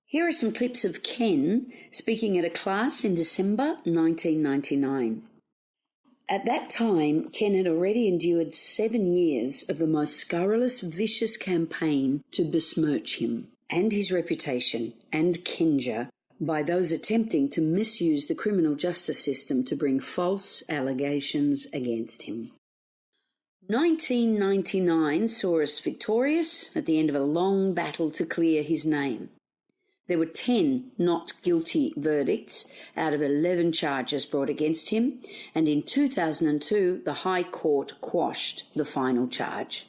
Here are some clips of Ken speaking at a class in December 1999. At that time, Ken had already endured 7 years of the most scurrilous, vicious campaign to besmirch him and his reputation and Kenja by those attempting to misuse the criminal justice system to bring false allegations against him. 1999 saw us victorious at the end of a long battle to clear his name. There were 10 not guilty verdicts out of 11 charges brought against him, and in 2002 the High Court quashed the final charge.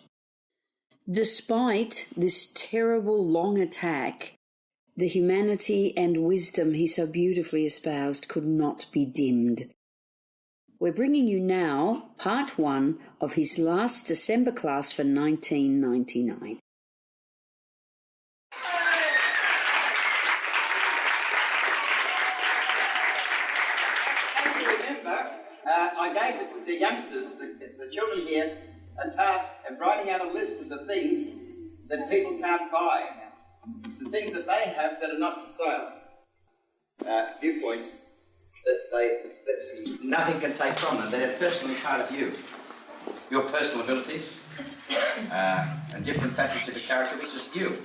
Despite this terrible long attack, the humanity and wisdom he so beautifully espoused could not be dimmed. We're bringing you now part 1 of his last December class for 1999. I gave the youngsters, the children here, a task of writing out a list of the things that people can't buy, the things that they have that are not for sale. Viewpoints that nothing can take from them. They're personally part of you. Your personal abilities and different facets of your character, which is you.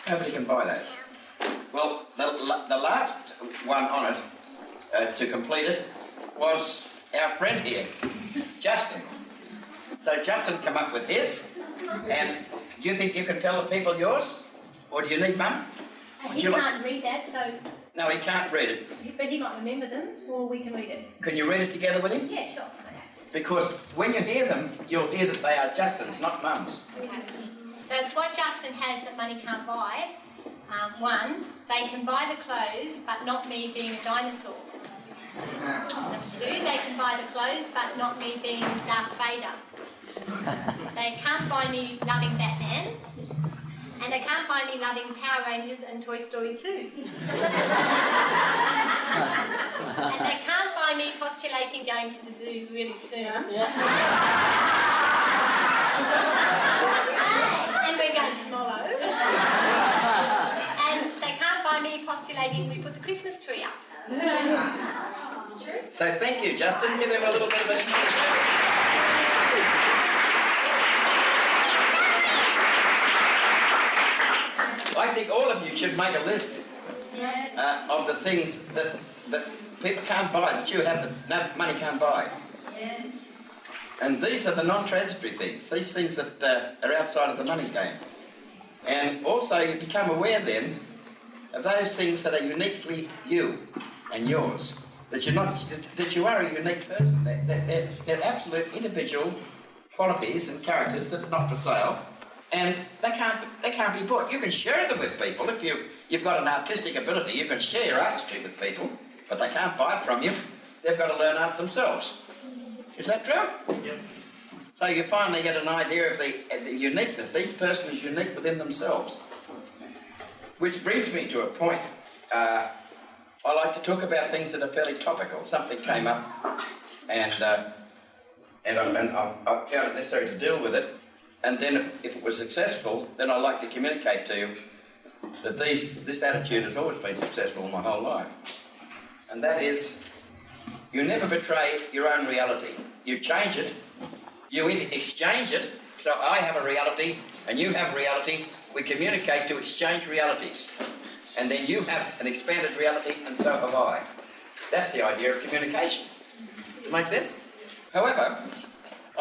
Nobody can buy those. Well, the last one on it, to complete it, was our friend here, Justin. So Justin came up with his, and do you think you can tell the people yours? Or do you need Mum? He can't read that, so... No, he can't read it. But he might remember them, or we can read it. Can you read it together with him? Yeah, sure. Because when you hear them, you'll hear that they are Justin's, not Mum's. Okay. So it's what Justin has that money can't buy. 1, they can buy the clothes, but not me being a dinosaur. Number 2, they can buy the clothes, but not me being Darth Vader. They can't buy me loving Batman, and they can't buy me loving Power Rangers and Toy Story 2. And they can't buy me postulating going to the zoo really soon. And we're going tomorrow. And they can't buy me postulating we put the Christmas tree up. So thank you, Justin. Give him a little bit of a... I think all of you should make a list of the things that people can't buy, that you have that money can't buy. And these are the non-transitory things, these things that are outside of the money game. And also you become aware then of those things that are uniquely you and yours. That you are a unique person. They're absolute individual qualities and characters that are not for sale, and they can't be bought. You can share them with people if you've got an artistic ability. You can share your artistry with people, but they can't buy it from you. They've got to learn art themselves. Is that true? Yeah. So you finally get an idea of the uniqueness. Each person is unique within themselves. Which brings me to a point. I like to talk about things that are fairly topical. Something came up, and I found it necessary to deal with it. And then, if it was successful, then I like to communicate to you that this attitude has always been successful my whole life. And that is, you never betray your own reality. You change it, you exchange it. So I have a reality, and you have a reality. We communicate to exchange realities. And then you have an expanded reality, and so have I. That's the idea of communication. Does it make sense? However,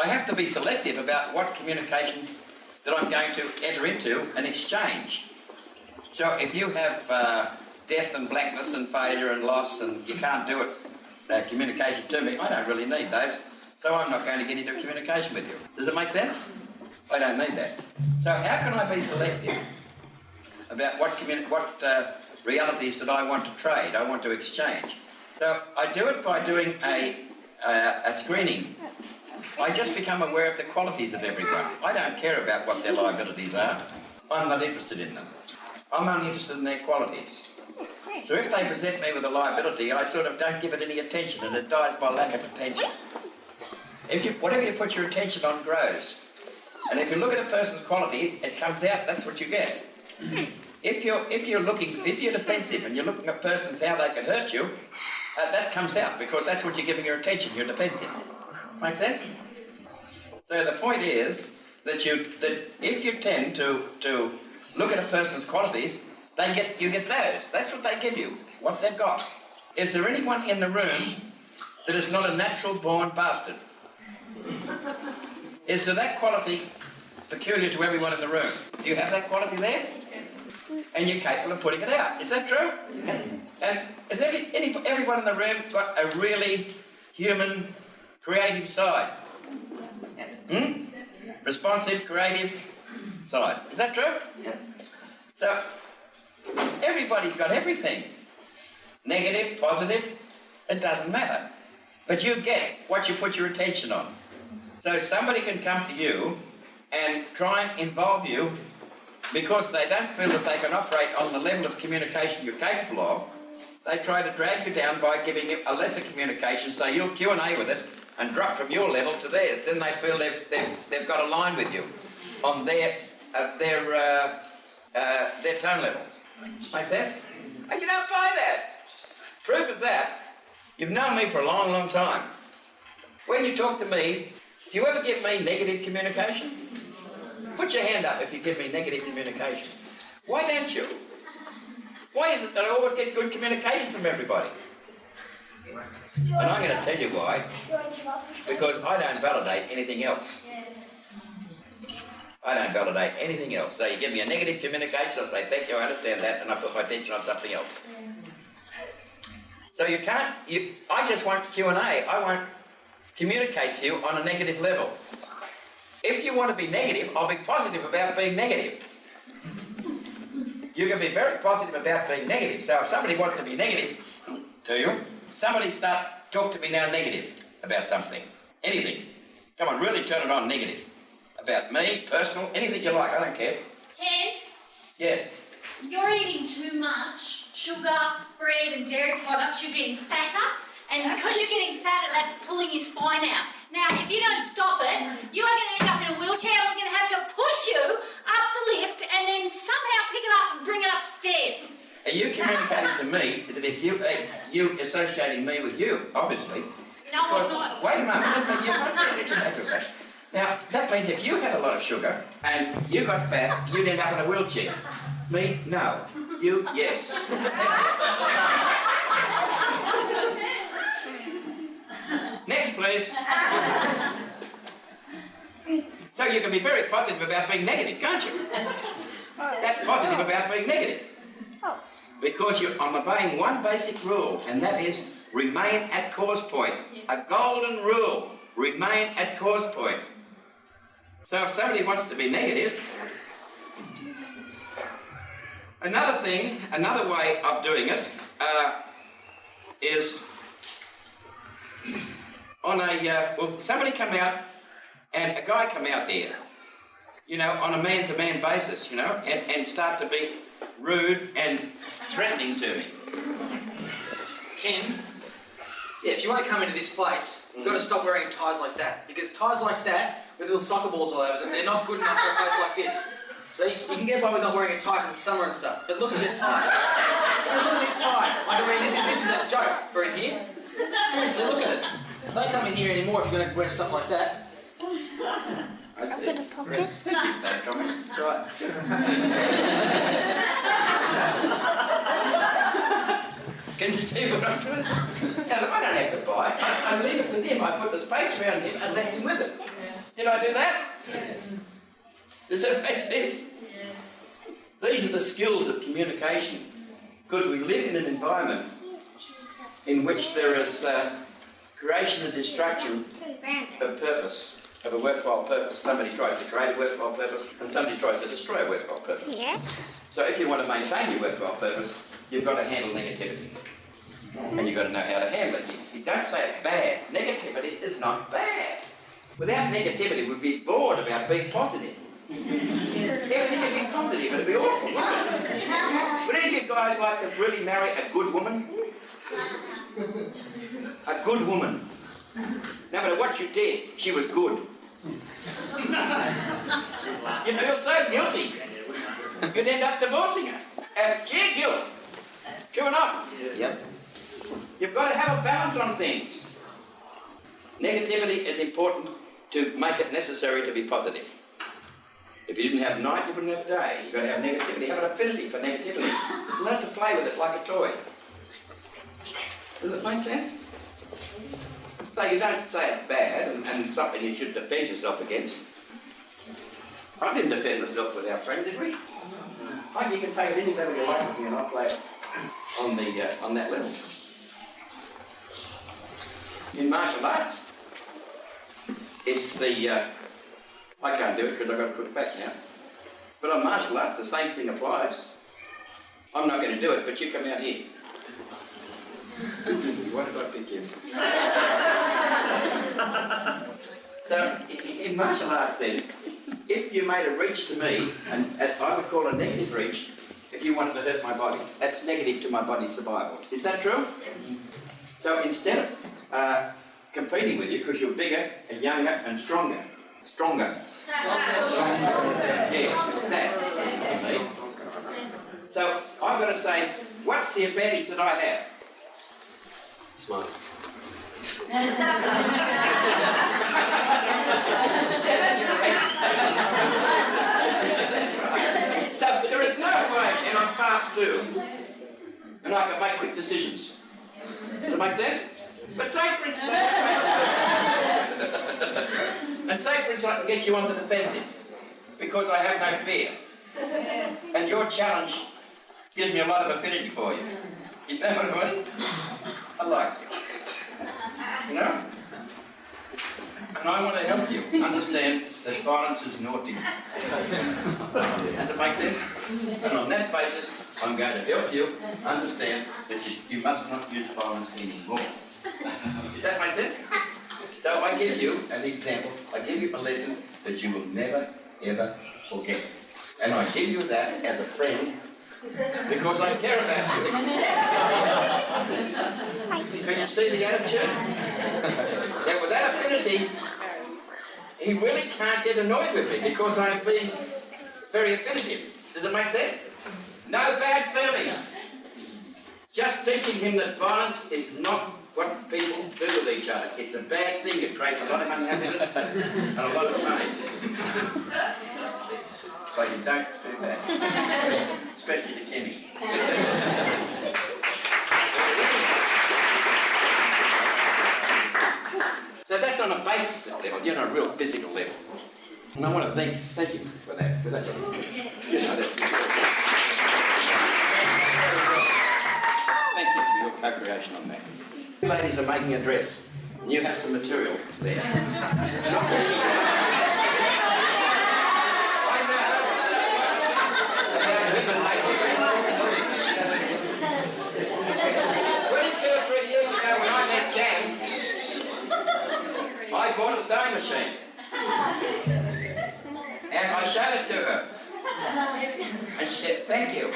I have to be selective about what communication that I'm going to enter into and exchange. So if you have death and blackness and failure and loss and you can't do it, communication to me, I don't really need those. So I'm not going to get into communication with you. Does it make sense? I don't need that. So how can I be selective about what realities that I want to trade, I want to exchange? So I do it by doing a screening. I just become aware of the qualities of everyone. I don't care about what their liabilities are. I'm not interested in them. I'm only interested in their qualities. So if they present me with a liability, I sort of don't give it any attention, and it dies by lack of attention. Whatever you put your attention on grows. And if you look at a person's quality, it comes out, that's what you get. if you're defensive and you're looking at persons how they can hurt you, that comes out because that's what you're giving your attention. You're defensive. Make sense? So the point is that if you tend to look at a person's qualities, you get those. That's what they give you, what they've got. Is there anyone in the room that is not a natural-born bastard? Is there that quality peculiar to everyone in the room? Do you have that quality there? And you're capable of putting it out. Is that true? Yes. And has everyone in the room got a really human, creative side? Responsive, creative side. Is that true? Yes. So, everybody's got everything. Negative, positive, it doesn't matter. But you get what you put your attention on. So somebody can come to you and try and involve you because they don't feel that they can operate on the level of communication you're capable of. They try to drag you down by giving you a lesser communication, so you'll Q&A with it and drop from your level to theirs. Then they feel they've got a line with you on their tone level. Make sense? And you don't buy that. Proof of that, you've known me for a long, long time. When you talk to me, do you ever give me negative communication? Put your hand up if you give me negative communication. Why don't you? Why is it that I always get good communication from everybody? And I'm going to tell you why. Because I don't validate anything else. I don't validate anything else. So you give me a negative communication, I'll say, thank you, I understand that, and I put my attention on something else. So I just want Q&A. I won't communicate to you on a negative level. If you want to be negative, I'll be positive about being negative. You can be very positive about being negative. So if somebody wants to be negative to you, somebody talk to me now negative about something. Anything. Come on, really turn it on negative. About me, personal, anything you like, I don't care. Ken? Yes? You're eating too much sugar, bread and dairy products. You're getting fatter. And because you're getting fatter, that's pulling your spine out. Now, if you don't stop it, you are going to end up in a wheelchair and we're going to have to push you up the lift and then somehow pick it up and bring it upstairs. Are you communicating to me that if you associating me with you, obviously? No, I'm not. Wait a moment, you're not educated. Now, that means if you had a lot of sugar and you got fat, you'd end up in a wheelchair. Me, no. You, yes. Next, please. So you can be very positive about being negative, can't you? That's positive about being negative. Because I'm obeying one basic rule, and that is remain at cause point. A golden rule. Remain at cause point. So if somebody wants to be negative, another way of doing it is on somebody come out and a guy come out here, on a man-to-man basis, and start to be rude and threatening to me. Ken, if you want to come into this place, you've got to stop wearing ties like that, because ties like that with little soccer balls all over them, they're not good enough for a place like this. So you can get by with not wearing a tie because it's summer and stuff, but look at the tie. Look at this tie. This is a joke for in here. Seriously, look at it. Don't come in here anymore if you're going to wear stuff like that. I've got a pocket. That's right. Can you see what I'm trying to say? Now, I don't have to buy it. I leave it with him. I put the space around him and let him with it. Did I do that? Yeah. Does that make sense? Yeah. These are the skills of communication. Because we live in an environment in which there is creation and destruction of purpose, of a worthwhile purpose. Somebody tries to create a worthwhile purpose and somebody tries to destroy a worthwhile purpose. Yes. So if you want to maintain your worthwhile purpose, you've got to handle negativity. And you've got to know how to handle it. You don't say it's bad. Negativity is not bad. Without negativity, we'd be bored about being positive. Everything would be positive. It'd be awful, wouldn't it? Would any of you guys like to really marry a good woman? A good woman. No matter what you did, she was good. You'd feel so guilty. You'd end up divorcing her. Gee, Gil. True enough. Yep. You've got to have a balance on things. Negativity is important to make it necessary to be positive. If you didn't have night, you wouldn't have day. You've got to have negativity. Have an affinity for negativity. Learn to play with it like a toy. Does it make sense? So you don't say it's bad and something you should defend yourself against. I didn't defend myself with our friend, did we? I think you can take it any level you like with me and I'll play it on that level. In martial arts, it's the... I can't do it because I've got to put it back now. But on martial arts, the same thing applies. I'm not going to do it, but you come out here. Why did I pick you? So, in martial arts then, if you made a reach to me, and I would call a negative reach, if you wanted to hurt my body, that's negative to my body's survival. Is that true? So instead of competing with you, because you're bigger and younger and stronger. Yeah, that. So I've got to say, what's the advantage that I have? Smart. Yeah, that's right. So there is no way, and I'm fast too, and I can make quick decisions. Does that make sense? But say for instance, I can get you on the defensive because I have no fear, and your challenge gives me a lot of affinity for you. You know what I mean? I like you. You know? And I want to help you understand that violence is naughty. Does it make sense? And on that basis, I'm going to help you understand that you must not use violence anymore. Does that make sense? So I give you an example, I give you a lesson that you will never, ever forget. And I give you that as a friend because I care about you. Can you see the attitude? That with that affinity, he really can't get annoyed with me because I'm being very affinitive. Does it make sense? No bad feelings. Just teaching him that violence is not what people do with each other. It's a bad thing. It creates a lot of unhappiness and a lot of pain. So you don't do that. Especially to Kenny. So that's on a base level, you know, a real physical level. And I want to thank you for that, because that just, you know, that's... Thank you for your co-creation on that. You ladies are making a dress, and you have some material there. I bought a sewing machine and I showed it to her and she said, thank you.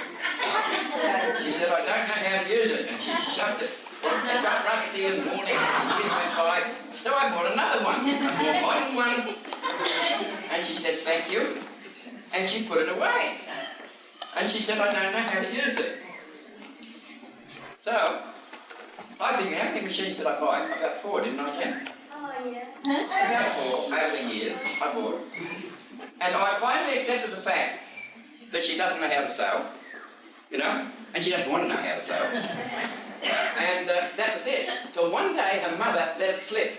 She said, I don't know how to use it, and she shoved it. It got rusty and worn out, years went by, so I bought another one. I bought one and she said, thank you, and she put it away and she said, I don't know how to use it. So I think, how many machines did I buy? About 4, didn't I, Jen? Oh, yeah. About 4 over the years I bought. And I finally accepted the fact that she doesn't know how to sew, you know, and she doesn't want to know how to sew. And that was it. Till one day her mother let it slip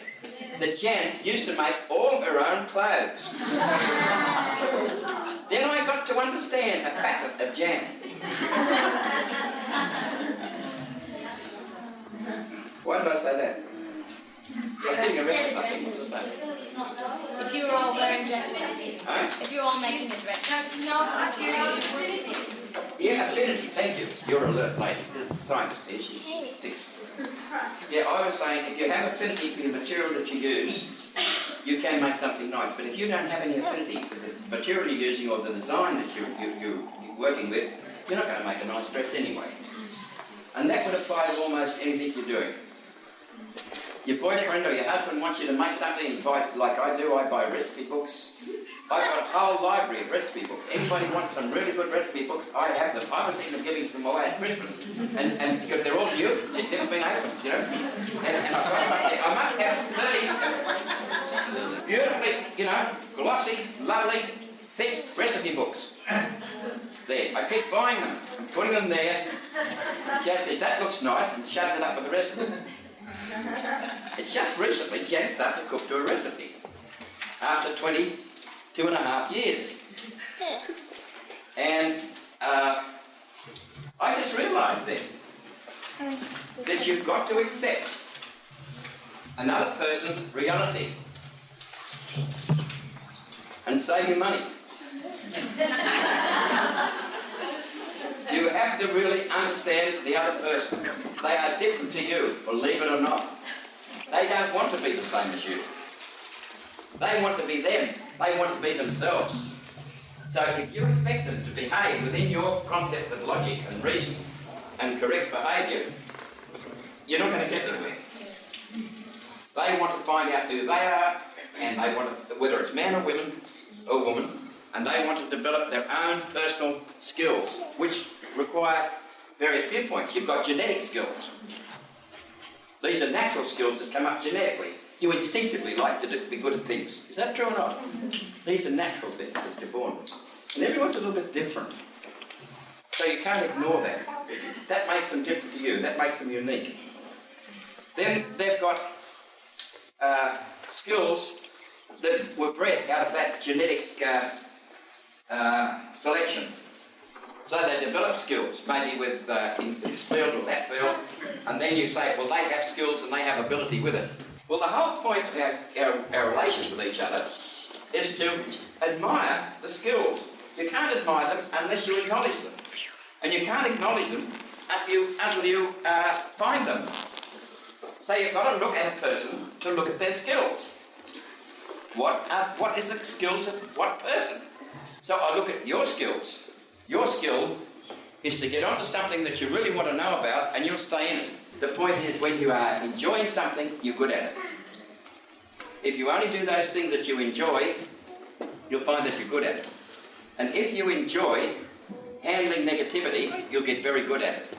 that Jan used to make all her own clothes. Then I got to understand a facet of Jan. Why did I say that? I think I read something. What was that? If you were all wearing dresses, Huh? if you're all making a dress, don't you know what material you put it in? Yeah, affinity, thank you. You're alert, lady. There's a scientist here, she sticks. Yeah, I was saying, if you have affinity for the material that you use, you can make something nice. But if you don't have any affinity for the material you're using or the design that you're working with, you're not going to make a nice dress anyway. And that would apply to almost anything you're doing. Your boyfriend or your husband wants you to make something, like I do, I buy recipe books, I've got a whole library of recipe books. Anybody wants some really good recipe books, I have them. I was thinking of giving some away at Christmas. And because they're all new, they've never been opened, you know. And I've got them there. I must have 30 beautifully, you know, glossy, lovely, thick recipe books. There. I keep buying them and putting them there. Jan says, that looks nice, and shuts it up with the rest of them. It's just recently Jan started to cook to a recipe. After 22.5 years. And I just realised then that you've got to accept another person's reality and save your money. You have to really understand the other person. They are different to you, believe it or not. They don't want to be the same as you. They want to be them. They want to be themselves. So if you expect them to behave within your concept of logic and reason and correct behaviour, you're not going to get anywhere. They want to find out who they are, and they want to, whether it's man or woman, and they want to develop their own personal skills, which require various viewpoints. You've got genetic skills. These are natural skills that come up genetically. You instinctively like to be good at things. Is that true or not? These are natural things that you're born with. And everyone's a little bit different. So you can't ignore that. That makes them different to you. That makes them unique. Then they've got skills that were bred out of that genetic selection. So they develop skills, maybe with in this field or that field, and then you say, well, they have skills and they have ability with it. Well, the whole point of our relations with each other is to admire the skills. You can't admire them unless you acknowledge them. And you can't acknowledge them until you find them. So you've got to look at a person to look at their skills. What is the skills of what person? So I look at your skills. Your skill is to get onto something that you really want to know about, and you'll stay in it. The point is, when you are enjoying something, you're good at it. If you only do those things that you enjoy, you'll find that you're good at it. And if you enjoy handling negativity, you'll get very good at it.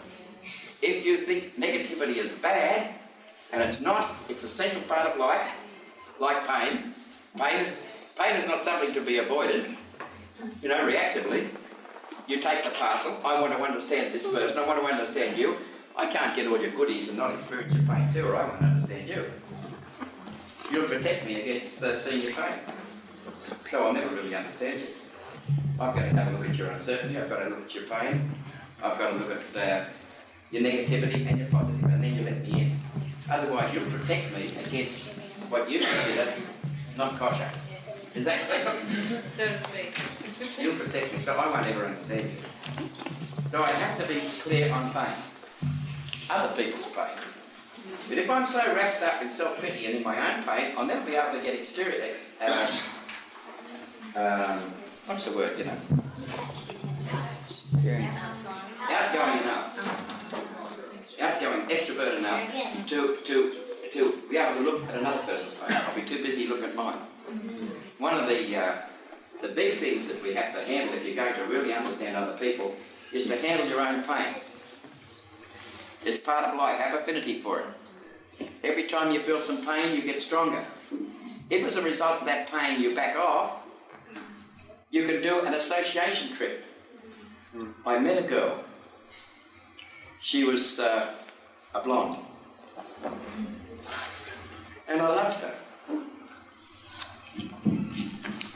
If you think negativity is bad, and it's not, it's a central part of life, like pain. Pain is not something to be avoided, you know, reactively. You take the parcel, I want to understand this person, I want to understand you. I can't get all your goodies and not experience your pain too, or I won't understand you. You'll protect me against seeing your pain. So I'll never really understand you. I've got to have a look at your uncertainty, I've got to look at your pain, I've got to look at your negativity and your positive, and then you let me in. Otherwise you'll protect me against what you consider not kosher. Is that clear? So to speak. You'll protect me, so I won't ever understand you. So I have to be clear on pain. Other people's pain. But if I'm so wrapped up in self-pity and in my own pain, I'll never be able to get exterior. What's the word, you know? Experience. Outgoing enough. Outgoing, extrovert enough to be able to look at another person's pain. I'll be too busy looking at mine. One of the big things that we have to handle if you're going to really understand other people is to handle your own pain. It's part of life. Have affinity for it. Every time you feel some pain, you get stronger. If as a result of that pain you back off, you can do an association trip. I met a girl. She was a blonde. And I loved her.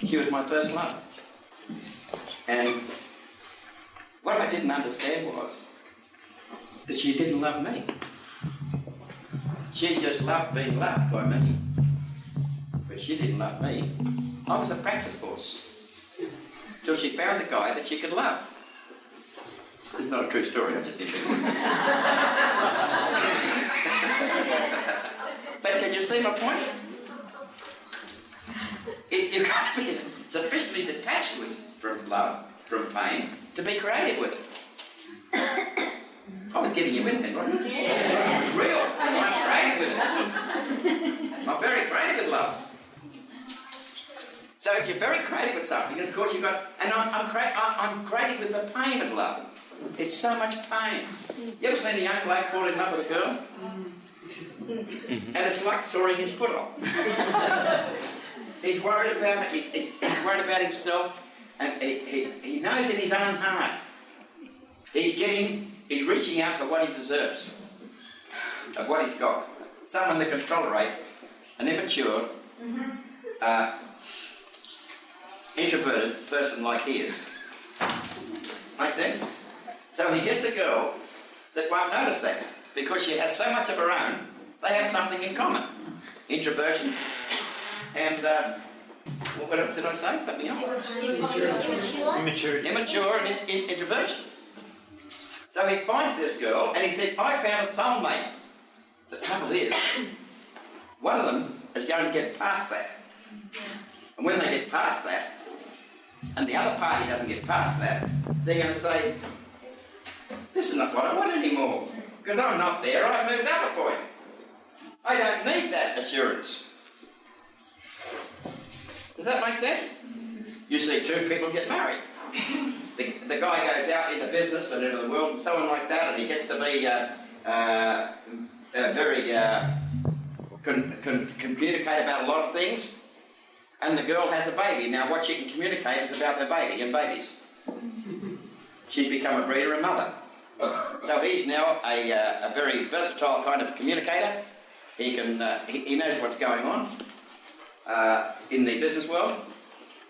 She was my first love. And what I didn't understand was that she didn't love me. She just loved being loved by me. But she didn't love me. I was a practice horse. Till she found the guy that she could love. It's not a true story, I just did it. But can you see my point? You've got to be sufficiently detached from love, from pain, to be creative with it. I was giving you in then, wasn't it? Yeah. It's real. I'm creative with it. I'm very creative with love. So if you're very creative with something, of course you've got... And I'm creative with the pain of love. It's so much pain. You ever seen a young bloke fall in love with a girl? And it's like sawing his foot off. He's worried about it, he's worried about himself, and he knows in his own heart he's reaching out for what he deserves, of what he's got. Someone that can tolerate an immature, introverted person like he is. Make sense? So he gets a girl that won't notice that, because she has so much of her own. They have something in common. Introversion and, what else did I say? Something else? Immature and introversion. So he finds this girl and he thinks, I found a soulmate. The trouble is, one of them is going to get past that. And when they get past that, and the other party doesn't get past that, they're going to say, this is not what I want anymore, because I'm not there, I've moved up a point. I don't need that assurance. Does that make sense? You see two people get married. The guy goes out into business and into the world and so on like that, and he gets to be very communicate about a lot of things. And the girl has a baby. Now what she can communicate is about her baby and babies. She's become a breeder and mother. So he's now a very versatile kind of communicator. He can he knows what's going on in the business world.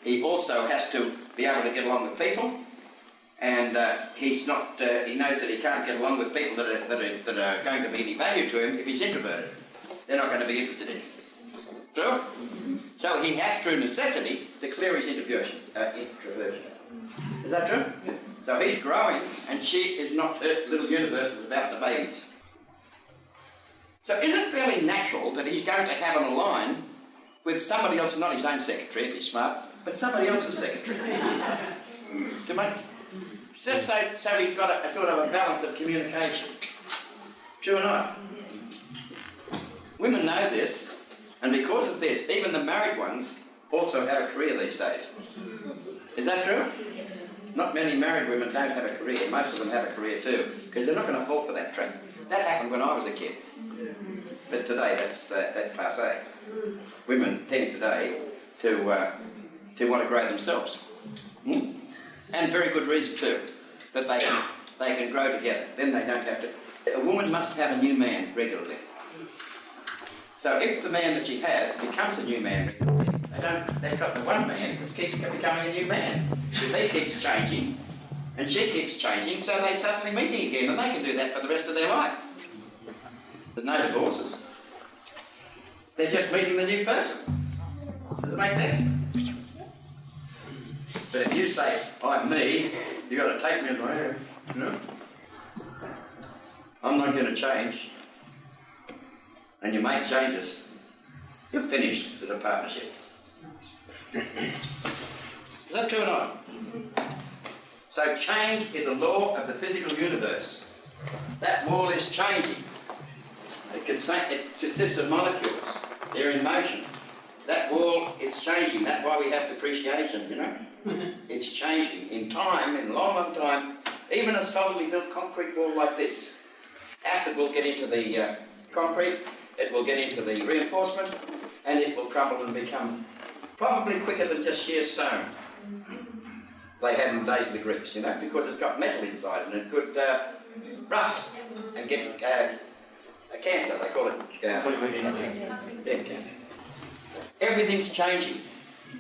He also has to be able to get along with people, and he's not. He knows that he can't get along with people that are going to be any value to him if he's introverted. They're not going to be interested in him. True? So he has, through necessity, to clear his introversion. Is that true? Yeah. So he's growing, and she is not. Her little universe is about the babies. So is it fairly natural that he's going to have an align with somebody else, not his own secretary, if he's smart, but somebody else's secretary? To make, just so he's got a sort of a balance of communication. True or not? Women know this, and because of this, even the married ones also have a career these days. Is that true? Not many married women don't have a career. Most of them have a career too, because they're not going to fall for that trick. That happened when I was a kid. But today, that's passé. Women tend today to want to grow themselves. And very good reason too, that they can grow together. Then they don't have to... A woman must have a new man regularly. So if the man that she has becomes a new man regularly, they've got the one man that keeps becoming a new man. Because he keeps changing, and she keeps changing, so they suddenly meeting again, and they can do that for the rest of their life. There's no divorces. They're just meeting the new person. Does it make sense? But if you say, I'm me, you've got to take me as I am, you know? I'm not going to change. And you make changes, you're finished as a partnership. Is that true or not? So change is a law of the physical universe. That wall is changing. It consists of molecules. They're in motion. That wall is changing. That's why we have depreciation, you know. It's changing. In time, in a long, long time, even a solidly built concrete wall like this, acid will get into the concrete, it will get into the reinforcement, and it will crumble and become probably quicker than just sheer stone. They had in the days of the Greeks, you know, because it's got metal inside and it could rust and get a cancer, they call it. Cancer. Everything's changing.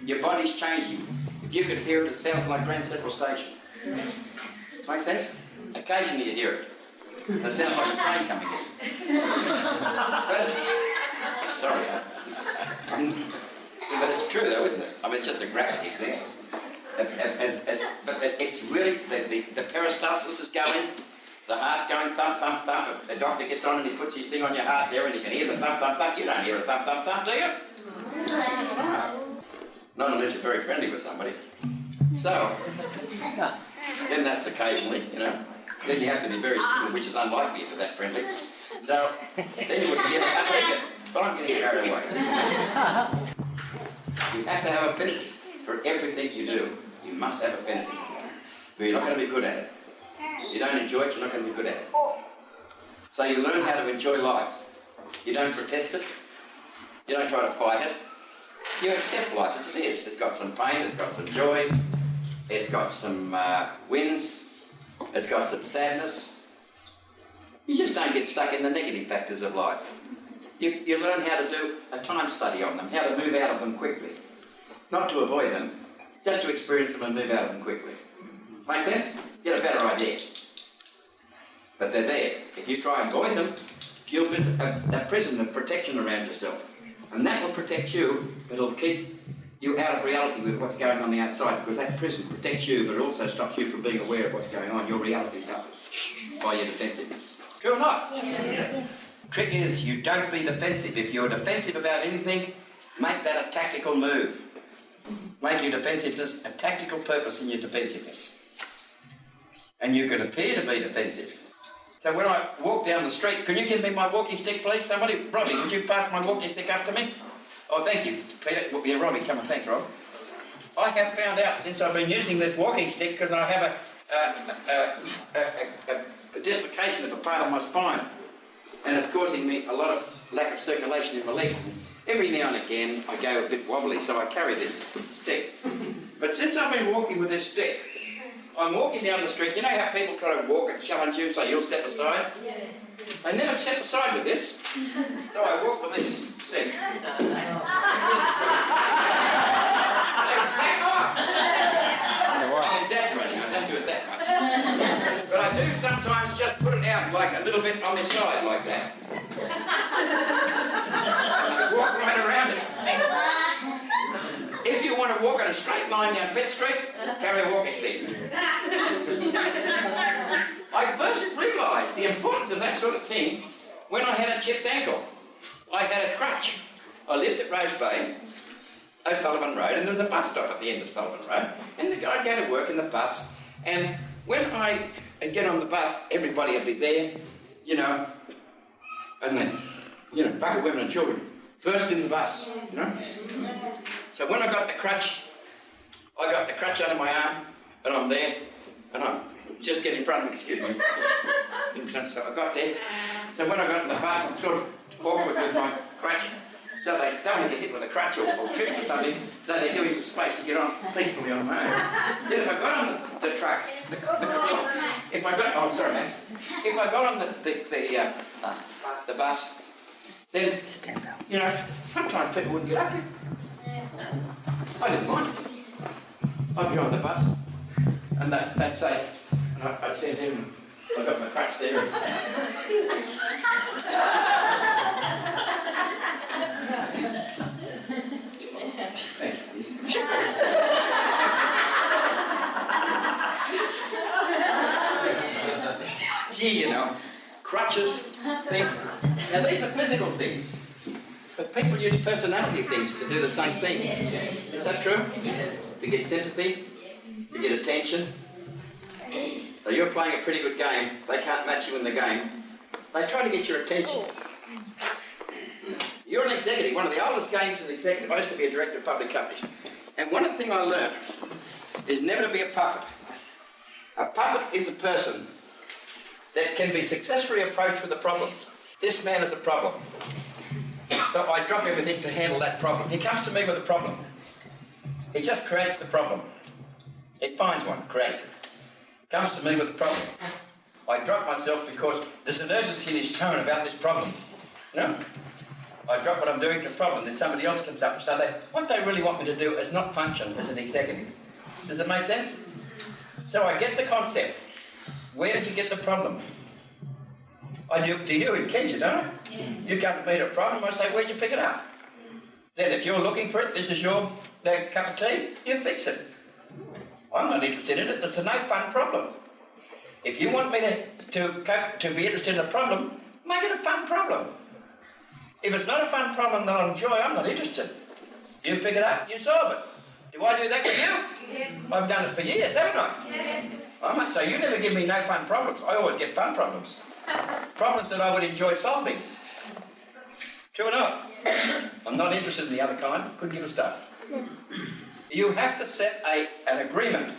Your body's changing. If you could hear it, it sounds like Grand Central Station. Make sense? Occasionally you hear it. It sounds like a train coming in. But sorry. But it's true though, isn't it? I mean, it's just a graphic example. But it's really, the peristalsis is going, the heart's going thump, thump, thump. The doctor gets on and he puts his thing on your heart there and you can hear the thump, thump, thump. You don't hear a thump, thump, thump, do you? Not unless you're very friendly with somebody. So, then that's occasionally, you know. Then you have to be very still, which is unlikely if you're that friendly. So, then you wouldn't get it. But I'm getting carried away. You have to have affinity. for everything you do. You must have affinity. But you're not going to be good at it. If you don't enjoy it, you're not going to be good at it. So you learn how to enjoy life. You don't protest it. You don't try to fight it. You accept life as it is. It's got some pain, it's got some joy, it's got some wins, it's got some sadness. You just don't get stuck in the negative factors of life. You learn how to do a time study on them, how to move out of them quickly. Not to avoid them, just to experience them and move out of them quickly. Make sense? Get a better idea. But they're there. If you try and avoid them, you'll build a prison of protection around yourself. And that will protect you, but it'll keep you out of reality with what's going on the outside, because that prison protects you, but it also stops you from being aware of what's going on. Your reality suffers by your defensiveness. True or not? Yes. Trick is you don't be defensive. If you're defensive about anything, make that a tactical move. Make your defensiveness a tactical purpose in your defensiveness. And you can appear to be defensive. So when I walk down the street, can you give me my walking stick, please? Somebody? Robbie, could you pass my walking stick up to me? Oh, thank you, Peter. Yeah, Robbie, come on. Thanks, Rob. I have found out since I've been using this walking stick, because I have a dislocation of a part of my spine, and it's causing me a lot of lack of circulation in my legs. Every now and again, I go a bit wobbly, so I carry this stick. But since I've been walking with this stick, I'm walking down the street. You know how people kind of walk and challenge you, so you'll step aside? Yeah. They never step aside with this, so I walk with this stick. They back off. I'm exaggerating, I don't do it that much. But I do sometimes just put it out like a little bit on the side, like that. Walk right around it. If you want to walk in a straight line down Pitt Street, carry a walking stick. I first realised the importance of that sort of thing when I had a chipped ankle. I had a crutch. I lived at Rose Bay, O'Sullivan Road, and there was a bus stop at the end of Sullivan Road, and I'd go to work in the bus, and when I get on the bus, everybody would be there, you know, and then, you know, bucket women and children, first in the bus, you know. So when I got the crutch under my arm, and I'm there, and I'm just get in front of me, excuse me. In front, so I got there. So when I got in the bus, I'm sort of awkward with my crutch. So they don't want to get hit with a crutch or trip or something, so they're giving some space to get on peacefully on my own. Then if I got on the truck, if I got on the bus, then, you know, sometimes people wouldn't get up here. I didn't mind. I'd be on the bus, and they'd say, and I'd say to them, I got my crutch there. Gee, you know, crutches, things. Now these are physical things, but people use personality things to do the same thing. Is that true? To get sympathy, to get attention. So you're playing a pretty good game, they can't match you in the game. They try to get your attention. You're an executive, one of the oldest games as an executive. I used to be a director of public companies. And one of the things I learned is never to be a puppet. A puppet is a person that can be successfully approached with a problem. This man is a problem. So I drop everything to handle that problem. He comes to me with a problem. He just creates the problem. He finds one, creates it. Comes to me with a problem. I drop myself because there's an urgency in his tone about this problem. You know? I drop what I'm doing to a problem, then somebody else comes up and says, what they really want me to do is not function as an executive. Does it make sense? So I get the concept. Where did you get the problem? I do to you in Kenya, don't I? Yes. You come to me to a problem, I say, where'd you pick it up? Then if you're looking for it, this is your cup of tea, you fix it. I'm not interested in it, it's a no fun problem. If you want me to be interested in a problem, make it a fun problem. If it's not a fun problem that I'll enjoy, I'm not interested. You pick it up, you solve it. Do I do that with you? Yeah. I've done it for years, haven't I? Yes. I must say, you never give me no fun problems. I always get fun problems. Problems that I would enjoy solving. True or not? I'm not interested in the other kind. Couldn't give a stuff. You have to set an agreement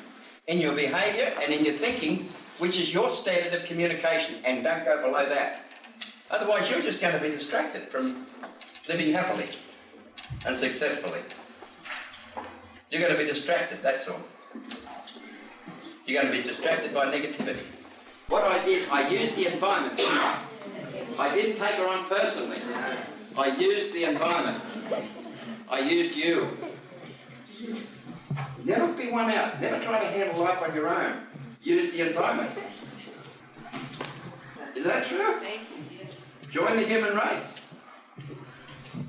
in your behaviour and in your thinking, which is your standard of communication, and don't go below that. Otherwise, you're just going to be distracted from living happily and successfully. You're going to be distracted, that's all. You're going to be distracted by negativity. What I did, I used the environment. I didn't take her on personally. I used the environment. I used you. Never be one out. Never try to handle life on your own. Use the environment. Is that true? Join the human race.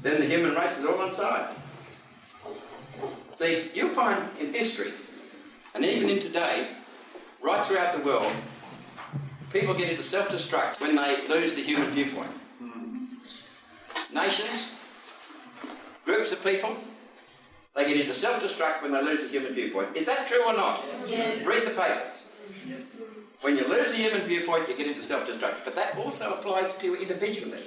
Then the human race is all on side. See, you'll find in history, and even in today, right throughout the world, people get into self-destruct when they lose the human viewpoint. Nations, groups of people, they get into self-destruct when they lose the human viewpoint. Is that true or not? Yes. Read the papers. When you lose the human viewpoint, you get into self-destruct. But that also applies to you individually.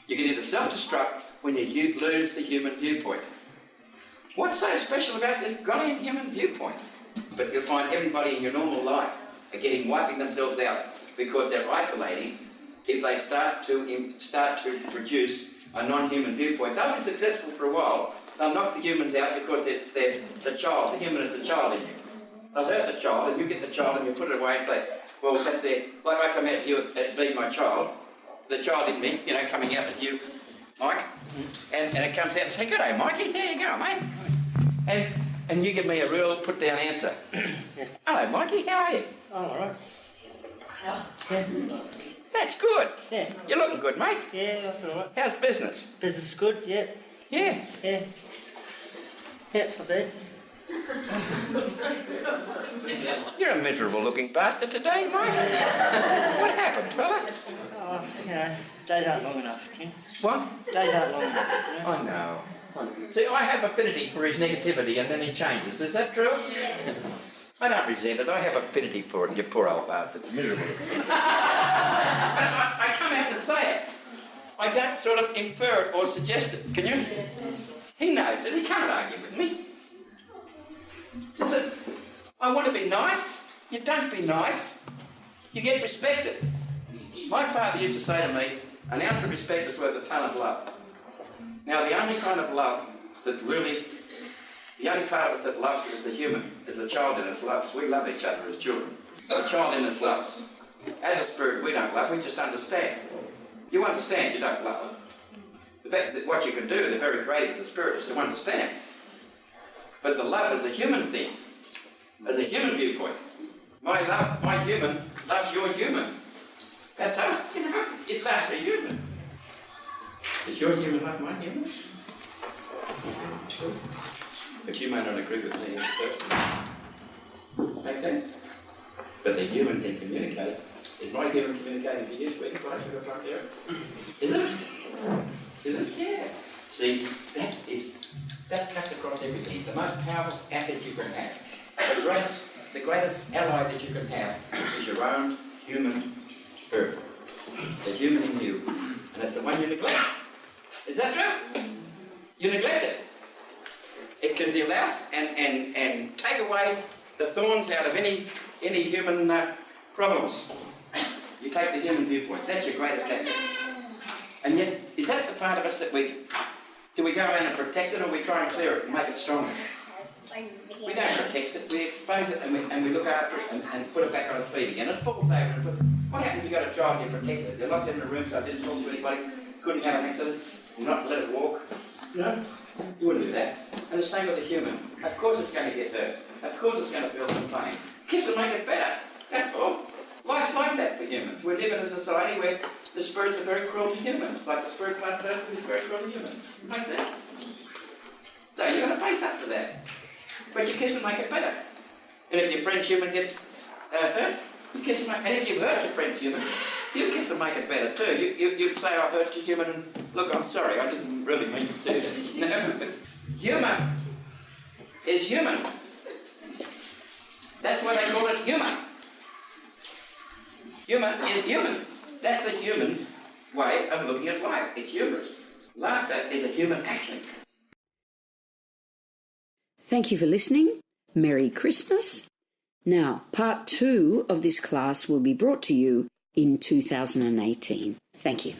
You get into self-destruct when you lose the human viewpoint. What's so special about this goddamn human viewpoint? But you'll find everybody in your normal life are wiping themselves out because they're isolating. If they start to produce a non-human viewpoint, they'll be successful for a while. They'll knock the humans out because they're the child. The human is the child in you. They'll hurt the child, and you get the child and you put it away and say, well, that's it. Like I come out here at being my child, the child in me, coming out at you, Mike, and it comes out and say, "G'day, Mikey, there you go, mate." And you give me a real put-down answer. "Hello, Mikey, how are you?" Oh, all right. Yeah. "That's good. Yeah. You're looking good, mate." Yeah, that's all right. "How's business?" Business is good, yeah. "Yeah." Yeah. Yeah, it's not bad. "You're a miserable-looking bastard today, Mike." "What happened, fella?" Oh, days aren't long enough, Ken. "What?" Days aren't long enough, "I know. See, I have affinity for his negativity and then he changes. Is that true?" "I don't resent it. I have affinity for it, you poor old bastard. Miserable." I come out to say it. I don't sort of infer it or suggest it. Can you? He knows it. He can't argue with me. Listen, I want to be nice. You don't be nice. You get respected. My father used to say to me, "An ounce of respect is worth a ton of love." Now, the only kind of love that really, the only part of us that loves is the human, is the child in us loves. We love each other as children. The child in us loves. As a spirit, we don't love, we just understand. You understand, you don't love. What you can do, the very greatest of the spirit, is to understand. But the love is a human thing, as a human viewpoint. My human loves your human. That's how, it loves the human. Does your human love my human? But you may not agree with me as a person. Make sense? But the human can communicate. Is my human communicating to you, sweetie? What else have I got here? Is it? Is it? Yeah. See, that cuts across everything. The most powerful asset you can have. The greatest ally that you can have is your own human spirit. The human in you. And it's the one you neglect. Is that true? You neglect it. It can delouse and take away the thorns out of any human problems. You take the human viewpoint. That's your greatest asset. And yet, is that the part of us that do we go around and protect it, or we try and clear it and make it stronger? We don't protect it, we expose it and we look after it and put it back on its feet again. It falls over and what happens if you got a child and you protect it? You're locked in a room so it didn't talk to anybody, couldn't have an accident, not let it walk. No, you wouldn't do that. And the same with a human. Of course it's going to get hurt. Of course it's going to feel some pain. Kiss and make it better. That's all. Life's like that for humans. We live in a society where the spirits are very cruel to humans, like the spirit plant person is very cruel to humans. Makes sense? So you're going to face up to that. But you kiss and make it better. And if your friend's human gets hurt, you kiss and make it. And if you've hurt your friend's human, you kiss and make it better too. You say, "I hurt your human," and look, I'm sorry, I didn't really mean to do this. No, but human is human. That's why they call it human. Human is human. That's the human's way of looking at life. It's humorous. Laughter is a human action. Thank you for listening. Merry Christmas. Now, part 2 of this class will be brought to you in 2018. Thank you.